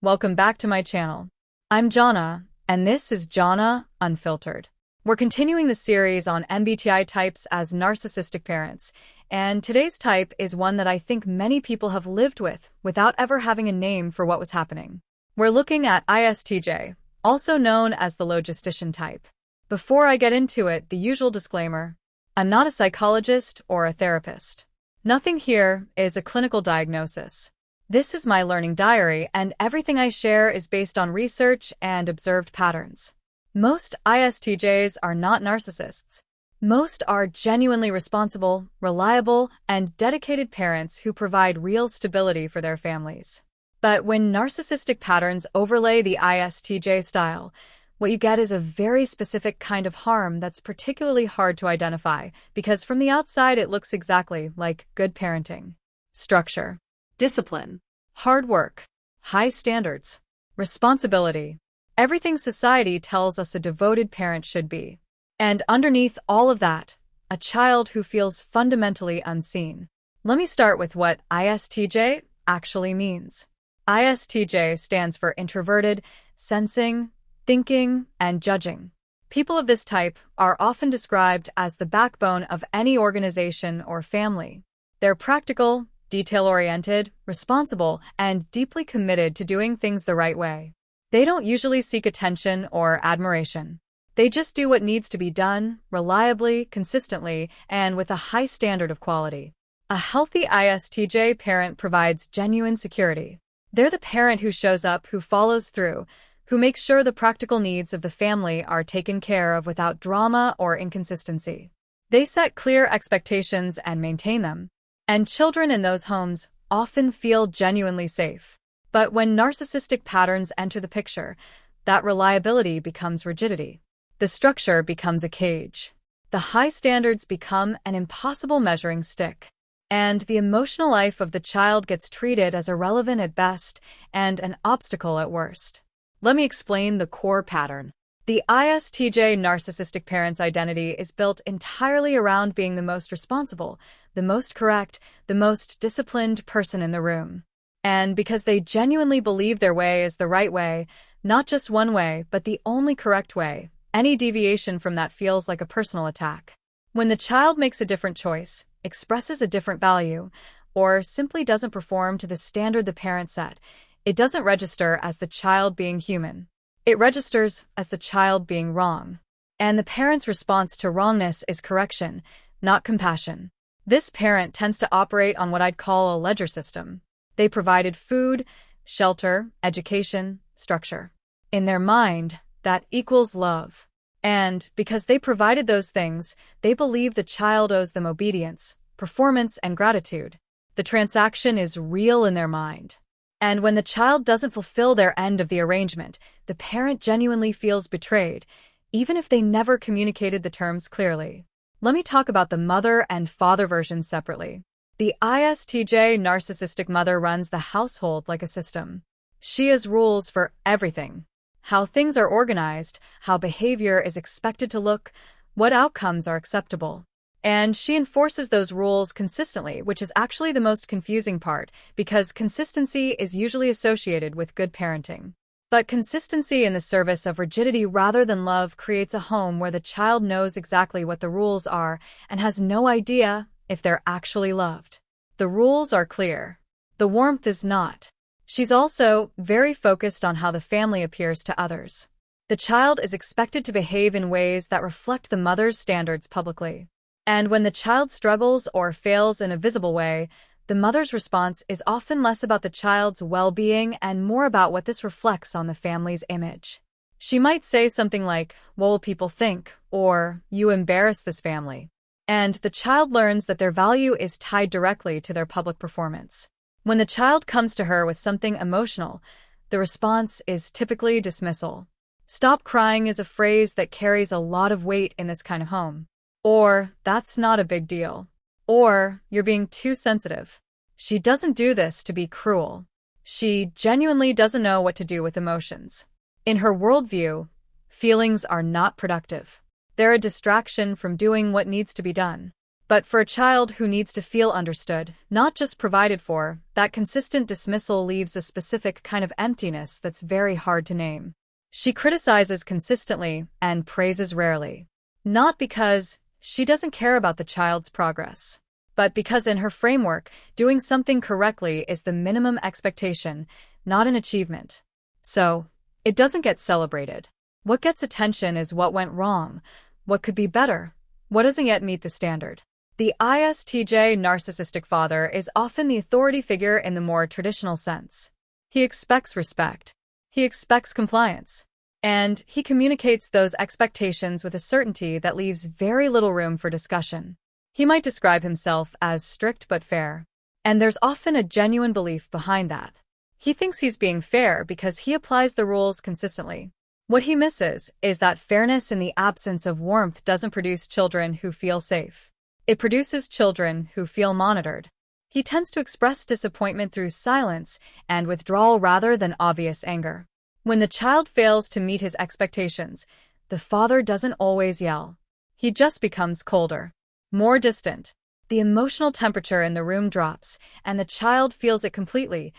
Welcome back to my channel. I'm Jhonna, and this is Jhonna Unfiltered. We're continuing the series on MBTI types as narcissistic parents, and today's type is one that I think many people have lived with without ever having a name for what was happening. We're looking at ISTJ, also known as the logistician type. Before I get into it, the usual disclaimer: I'm not a psychologist or a therapist. Nothing here is a clinical diagnosis. This is my learning diary, and everything I share is based on research and observed patterns. Most ISTJs are not narcissists. Most are genuinely responsible, reliable, and dedicated parents who provide real stability for their families. But when narcissistic patterns overlay the ISTJ style, what you get is a very specific kind of harm that's particularly hard to identify, because from the outside it looks exactly like good parenting. Structure, discipline, hard work, high standards, responsibility. Everything society tells us a devoted parent should be. And underneath all of that, a child who feels fundamentally unseen. Let me start with what ISTJ actually means. ISTJ stands for introverted, sensing, thinking, and judging. People of this type are often described as the backbone of any organization or family. They're practical, detail-oriented, responsible, and deeply committed to doing things the right way. They don't usually seek attention or admiration. They just do what needs to be done, reliably, consistently, and with a high standard of quality. A healthy ISTJ parent provides genuine security. They're the parent who shows up, who follows through, who makes sure the practical needs of the family are taken care of without drama or inconsistency. They set clear expectations and maintain them. And children in those homes often feel genuinely safe. But when narcissistic patterns enter the picture, that reliability becomes rigidity. The structure becomes a cage. The high standards become an impossible measuring stick. And the emotional life of the child gets treated as irrelevant at best and an obstacle at worst. Let me explain the core pattern. The ISTJ narcissistic parent's identity is built entirely around being the most responsible, the most correct, the most disciplined person in the room. And because they genuinely believe their way is the right way, not just one way, but the only correct way, any deviation from that feels like a personal attack. When the child makes a different choice, expresses a different value, or simply doesn't perform to the standard the parent set, it doesn't register as the child being human. It registers as the child being wrong. And the parent's response to wrongness is correction, not compassion. This parent tends to operate on what I'd call a ledger system. They provided food, shelter, education, structure. In their mind, that equals love. And because they provided those things, they believe the child owes them obedience, performance, and gratitude. The transaction is real in their mind. And when the child doesn't fulfill their end of the arrangement, the parent genuinely feels betrayed, even if they never communicated the terms clearly. Let me talk about the mother and father versions separately. The ISTJ narcissistic mother runs the household like a system. She has rules for everything: how things are organized, how behavior is expected to look, what outcomes are acceptable. And she enforces those rules consistently, which is actually the most confusing part, because consistency is usually associated with good parenting. But consistency in the service of rigidity rather than love creates a home where the child knows exactly what the rules are and has no idea if they're actually loved. The rules are clear. The warmth is not. She's also very focused on how the family appears to others. The child is expected to behave in ways that reflect the mother's standards publicly. And when the child struggles or fails in a visible way, the mother's response is often less about the child's well-being and more about what this reflects on the family's image. She might say something like, "What will people think?" or "You embarrass this family." And the child learns that their value is tied directly to their public performance. When the child comes to her with something emotional, the response is typically dismissal. "Stop crying" is a phrase that carries a lot of weight in this kind of home. Or, "That's not a big deal." Or, "You're being too sensitive." She doesn't do this to be cruel. She genuinely doesn't know what to do with emotions. In her worldview, feelings are not productive. They're a distraction from doing what needs to be done. But for a child who needs to feel understood, not just provided for, that consistent dismissal leaves a specific kind of emptiness that's very hard to name. She criticizes consistently and praises rarely. Not because she doesn't care about the child's progress, but because in her framework, doing something correctly is the minimum expectation, not an achievement. So, it doesn't get celebrated. What gets attention is what went wrong, what could be better, what doesn't yet meet the standard. The ISTJ narcissistic father is often the authority figure in the more traditional sense. He expects respect. He expects compliance. And he communicates those expectations with a certainty that leaves very little room for discussion. He might describe himself as strict but fair. And there's often a genuine belief behind that. He thinks he's being fair because he applies the rules consistently. What he misses is that fairness in the absence of warmth doesn't produce children who feel safe. It produces children who feel monitored. He tends to express disappointment through silence and withdrawal rather than obvious anger. When the child fails to meet his expectations, the father doesn't always yell. He just becomes colder, more distant. The emotional temperature in the room drops, and the child feels it completely,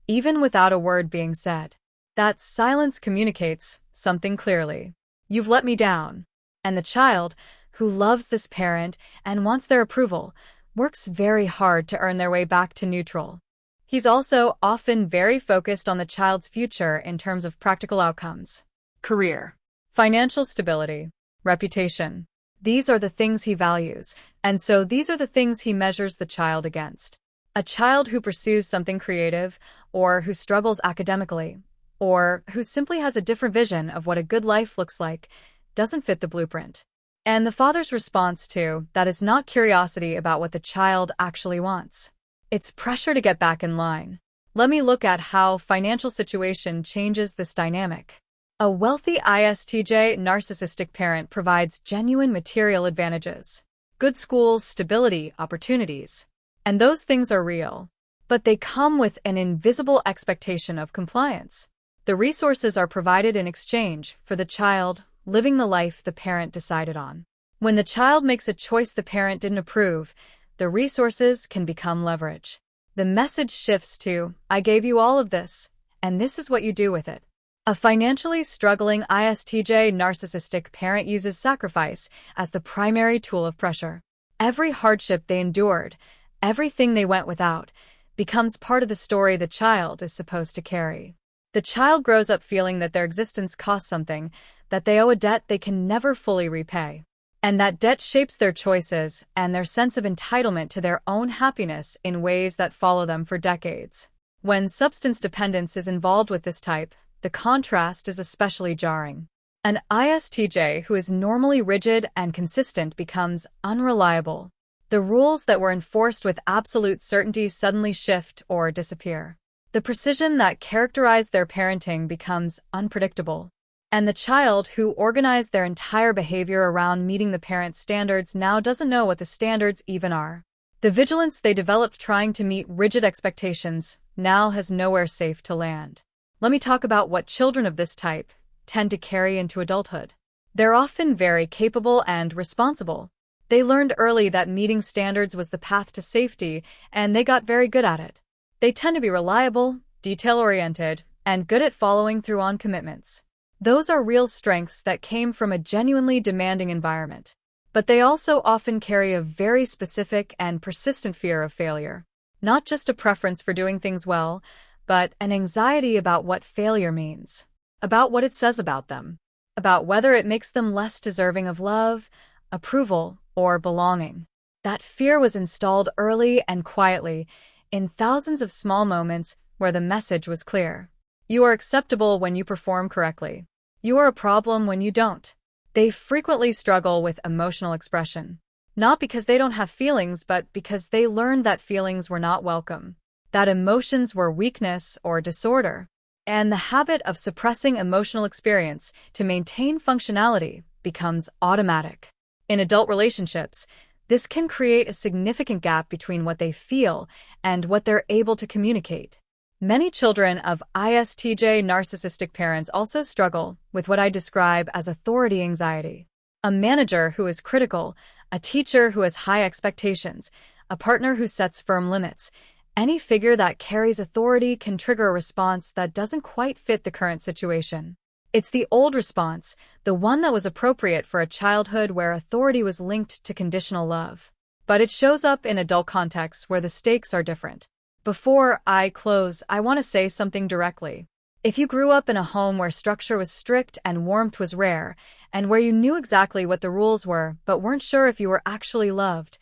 even without a word being said. That silence communicates something clearly. You've let me down. And the child, who loves this parent and wants their approval, works very hard to earn their way back to neutral. He's also often very focused on the child's future in terms of practical outcomes. Career, financial stability, reputation. These are the things he values, and so these are the things he measures the child against. A child who pursues something creative, or who struggles academically, or who simply has a different vision of what a good life looks like, doesn't fit the blueprint. And the father's response to that is not curiosity about what the child actually wants. It's pressure to get back in line. Let me look at how financial situation changes this dynamic. A wealthy ISTJ narcissistic parent provides genuine material advantages. Good schools, stability, opportunities. And those things are real. But they come with an invisible expectation of compliance. The resources are provided in exchange for the child living the life the parent decided on. When the child makes a choice the parent didn't approve, the resources can become leverage. The message shifts to, I gave you all of this, and this is what you do with it. A financially struggling ISTJ narcissistic parent uses sacrifice as the primary tool of pressure. Every hardship they endured, everything they went without, becomes part of the story the child is supposed to carry. The child grows up feeling that their existence costs something, that they owe a debt they can never fully repay. And that debt shapes their choices and their sense of entitlement to their own happiness in ways that follow them for decades. When substance dependence is involved with this type, the contrast is especially jarring. An ISTJ who is normally rigid and consistent becomes unreliable. The rules that were enforced with absolute certainty suddenly shift or disappear. The precision that characterized their parenting becomes unpredictable. And the child who organized their entire behavior around meeting the parent's standards now doesn't know what the standards even are. The vigilance they developed trying to meet rigid expectations now has nowhere safe to land. Let me talk about what children of this type tend to carry into adulthood. They're often very capable and responsible. They learned early that meeting standards was the path to safety, and they got very good at it. They tend to be reliable, detail-oriented, and good at following through on commitments. Those are real strengths that came from a genuinely demanding environment. But they also often carry a very specific and persistent fear of failure. Not just a preference for doing things well, but an anxiety about what failure means, about what it says about them, about whether it makes them less deserving of love, approval, or belonging. That fear was installed early and quietly, in thousands of small moments where the message was clear. You are acceptable when you perform correctly. You are a problem when you don't. They frequently struggle with emotional expression, not because they don't have feelings, but because they learned that feelings were not welcome, that emotions were weakness or disorder, and the habit of suppressing emotional experience to maintain functionality becomes automatic. In adult relationships, this can create a significant gap between what they feel and what they're able to communicate. Many children of ISTJ narcissistic parents also struggle with what I describe as authority anxiety. A manager who is critical, a teacher who has high expectations, a partner who sets firm limits. Any figure that carries authority can trigger a response that doesn't quite fit the current situation. It's the old response, the one that was appropriate for a childhood where authority was linked to conditional love. But it shows up in adult contexts where the stakes are different. Before I close, I want to say something directly. If you grew up in a home where structure was strict and warmth was rare, and where you knew exactly what the rules were but weren't sure if you were actually loved,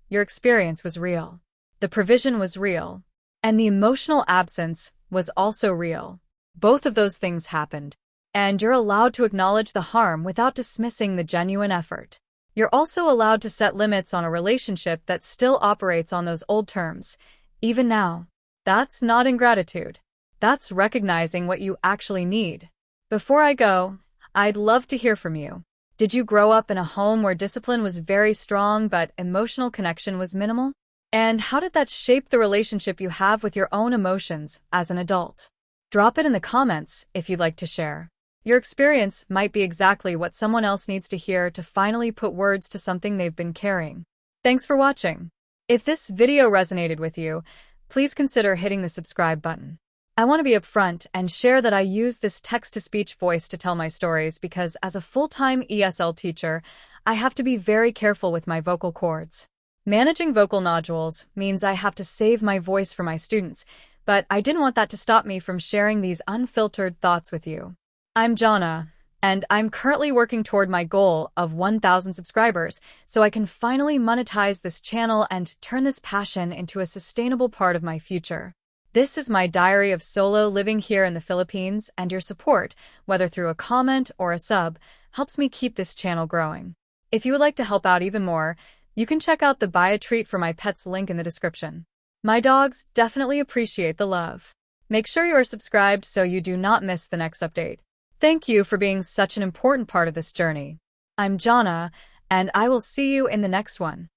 your experience was real. The provision was real. And the emotional absence was also real. Both of those things happened. And you're allowed to acknowledge the harm without dismissing the genuine effort. You're also allowed to set limits on a relationship that still operates on those old terms, even now. That's not ingratitude. That's recognizing what you actually need. Before I go, I'd love to hear from you. Did you grow up in a home where discipline was very strong but emotional connection was minimal? And how did that shape the relationship you have with your own emotions as an adult? Drop it in the comments if you'd like to share. Your experience might be exactly what someone else needs to hear to finally put words to something they've been carrying. Thanks for watching. If this video resonated with you, please consider hitting the subscribe button. I want to be upfront and share that I use this text-to-speech voice to tell my stories because as a full-time ESL teacher, I have to be very careful with my vocal cords. Managing vocal nodules means I have to save my voice for my students, but I didn't want that to stop me from sharing these unfiltered thoughts with you. I'm Jhonna, and I'm currently working toward my goal of 1,000 subscribers so I can finally monetize this channel and turn this passion into a sustainable part of my future. This is my diary of solo living here in the Philippines, and your support, whether through a comment or a sub, helps me keep this channel growing. If you would like to help out even more, you can check out the buy a treat for my pets link in the description. My dogs definitely appreciate the love. Make sure you are subscribed so you do not miss the next update. Thank you for being such an important part of this journey. I'm Jhonna, and I will see you in the next one.